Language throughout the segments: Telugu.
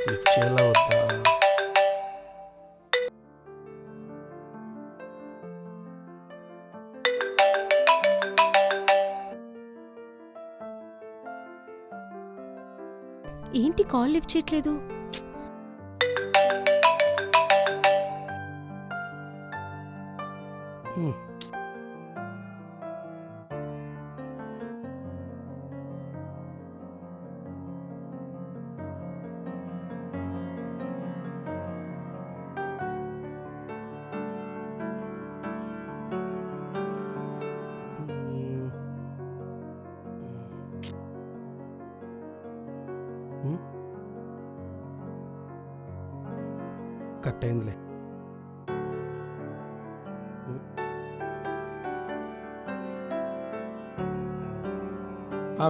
లిఫ్ట్ చేయాలా వద్దా? ఏంటి కాల్ లిఫ్ట్ చేయట్లేదు? కట్ అయిందిలే.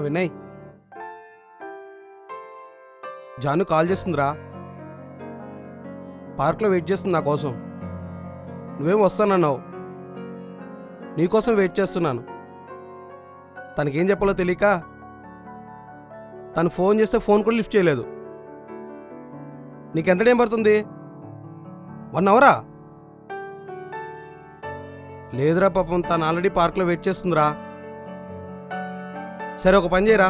వినయ్, జాను కాల్ చేస్తుందిరా. పార్క్లో వెయిట్ చేస్తుంది నా కోసం. నువ్వేం వస్తానన్నావు, నీకోసం వెయిట్ చేస్తున్నాను. తనకేం చెప్పాలో తెలియక తను ఫోన్ చేస్తే ఫోన్ కూడా లిఫ్ట్ చేయలేదు. నీకెంత టైం పడుతుంది? 1 అవరా? లేదురా పాపం, తను ఆల్రెడీ పార్క్లో వెయిట్ చేస్తుందిరా. సరే ఒక పని చేయరా,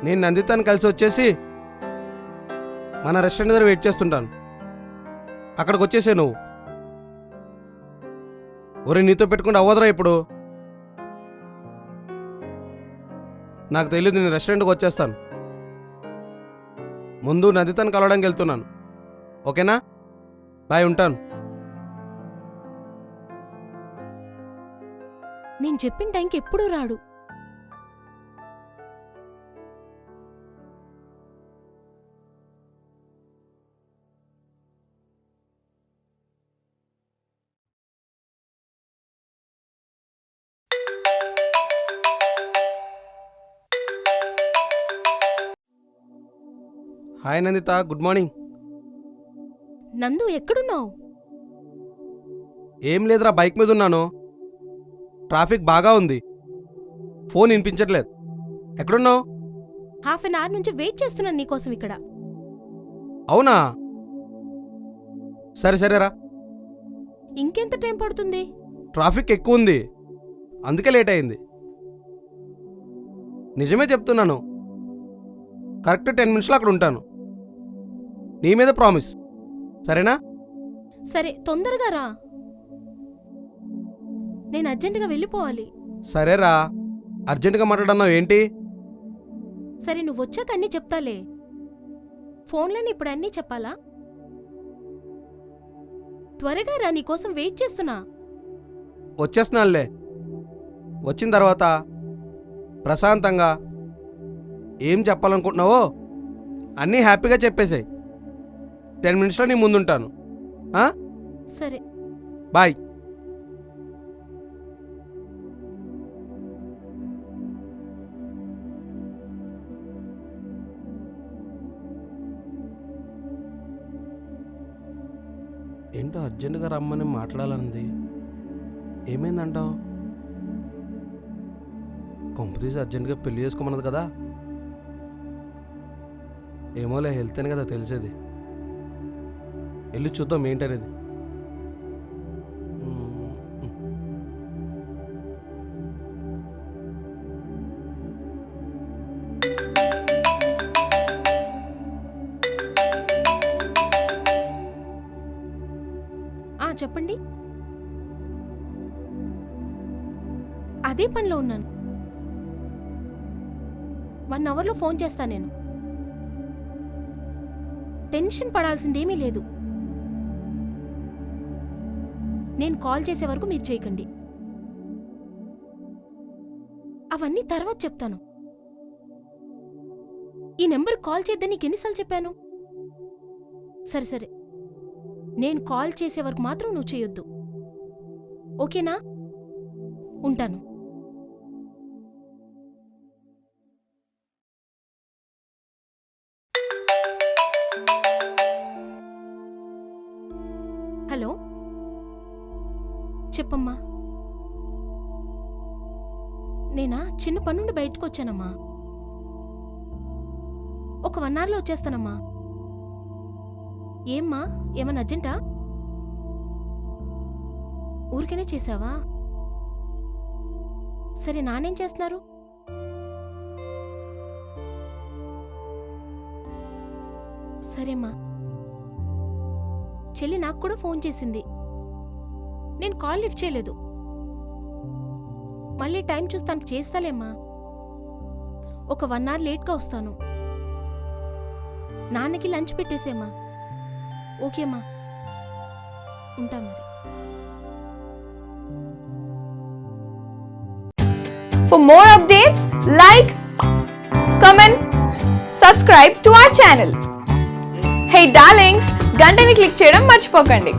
నేను నందితాన్ని కలిసి వచ్చేసి మన రెస్టారెంట్ దగ్గర వెయిట్ చేస్తుంటాను. అక్కడికి వచ్చేసే నువ్వు. ఒరే, నీతో పెట్టుకుంటే అవ్వదురా ఇప్పుడు. నాకు తెలియదు, నేను రెస్టారెంట్కి వచ్చేస్తాను. ముందు నందితాన్ని కలవడానికి వెళ్తున్నాను. ఓకేనా? బాయ్, ఉంటాను. నేను చెప్పిన టైంకి ఎప్పుడూ రాడు. Hi Nandita, good morning. Nandu, ఎక్కడున్నావు? ఏం లేదురా, బైక్ మీద ఉన్నాను. ట్రాఫిక్ బాగా ఉంది, ఫోన్ వినిపించట్లేదు. ఎక్కడున్నావు? ½ అన్ అవర్ నుంచి వెయిట్ చేస్తున్నాను నీకోసం ఇక్కడ. అవునా? సరే సరేరా. ఇంకెంత టైం పడుతుంది? ట్రాఫిక్ ఎక్కువ ఉంది, అందుకే లేట్ అయింది. నిజమే చెప్తున్నాను, కరెక్ట్ 10 నిమిషాలు అక్కడ ఉంటాను. నీ మీద ప్రామిస్, సరేనా? సరే, తొందరగా రా. నేను అర్జెంటుగా వెళ్ళిపోవాలి. సరేరా, అర్జెంటుగా మాట్లాడన్నావు ఏంటి? సరే, నువ్వు వచ్చాక అన్నీ చెప్తాలే. ఫోన్లోని ఇప్పుడు అన్నీ చెప్పాలా? త్వరగా రా, నీకోసం వెయిట్ చేస్తున్నా. వచ్చేస్తున్నానులే. వచ్చిన తర్వాత ప్రశాంతంగా ఏం చెప్పాలనుకుంటున్నావో అన్నీ హ్యాపీగా చెప్పేసాయి. 10 మినిట్స్లో నీ ముందుంటాను. సరే, బాయ్. ఏంటో అర్జెంటుగా రమ్మని మాట్లాడాలన్నది. ఏమైందంటావు? కొంపతీసి అర్జెంటుగా పెళ్లి చేసుకోమన్నది కదా. ఏమోలే, హెల్త్ అని కదా తెలిసేది. వెళ్ళి చూద్దాం ఏంటనేది. చెప్పండి. అదే పనిలో ఉన్నాను. 1 అవర్లో ఫోన్ చేస్తా నేను. టెన్షన్ పడాల్సిందేమీ లేదు. నేను కాల్ చేసే వరకు మీరు చేయకండి. అవన్నీ తర్వాత చెప్తాను. ఈ నెంబర్ కాల్ చేద్దని నీకు ఎన్నిసార్లు చెప్పాను? సరే సరే, నేను కాల్ చేసే వరకు మాత్రం నువ్వు చేయొద్దు, ఓకేనా? ఉంటాను. హలో, చెప్పమ్మా. నేనా చిన్న పనుండి బయటకు వచ్చానమ్మా. ఒక 1 అవర్లో వచ్చేస్తానమ్మా. ఏమ్మా ఏమన్నా అర్జెంటా? ఊరికనే చేసావా? సరే నానేం చేస్తున్నారు? సరేమ్మా. చెల్లి నాకు కూడా ఫోన్ చేసింది. నేను కాల్ లిఫ్ట్ చేయలేదు. మళ్ళీ టైం చూస్తానికి చేస్తాలేమ్మా. ఒక 1 అవర్ లేట్గా వస్తాను. నాన్నకి లంచ్ పెట్టేసేమ్మా. ఓకేమ్మా, ఉంటా మరి. For more updates, like, comment, subscribe to our channel. Hey darlings, గంటని click చేయడం మర్చిపోకండి.